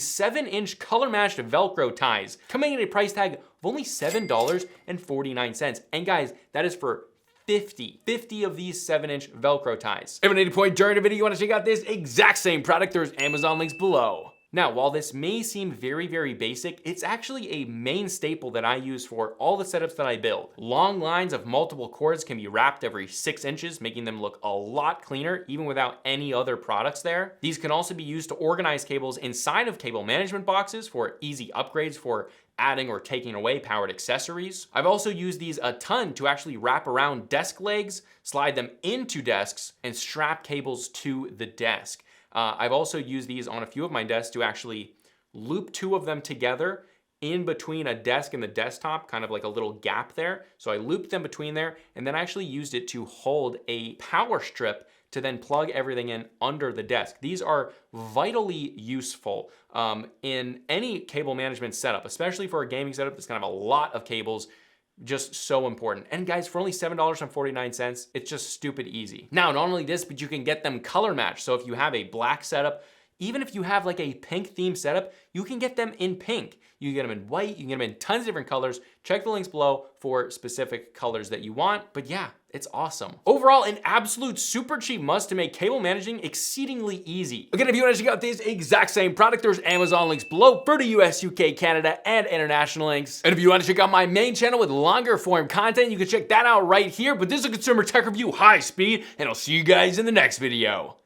these 7-inch color matched Velcro ties, coming at a price tag of only $7.49. And guys, that is for 50 of these 7-inch Velcro ties. If at any point during the video you want to check out this exact same product, there's Amazon links below. Now, while this may seem very, very basic, it's actually a main staple that I use for all the setups that I build. Long lines of multiple cords can be wrapped every 6 inches, making them look a lot cleaner, even without any other products there. These can also be used to organize cables inside of cable management boxes for easy upgrades for adding or taking away powered accessories. I've also used these a ton to actually wrap around desk legs, slide them into desks, and strap cables to the desk. I've also used these on a few of my desks to actually loop 2 of them together in between a desk and the desktop, kind of like a little gap there. So I looped them between there, and then I actually used it to hold a power strip to then plug everything in under the desk. These are vitally useful in any cable management setup, especially for a gaming setup that's gonna have a lot of cables. Just so important. And guys, for only $7.49, it's just stupid easy. Now, not only this, but you can get them color matched. So if you have a black setup, even if you have like a pink theme setup, you can get them in pink. You can get them in white, you can get them in tons of different colors. Check the links below for specific colors that you want. But yeah, it's awesome. Overall, an absolute super cheap must to make cable managing exceedingly easy. Again, if you want to check out this exact same product, there's Amazon links below for the US, UK, Canada, and international links. And if you want to check out my main channel with longer form content, you can check that out right here. But this is a consumer tech review, high speed, and I'll see you guys in the next video.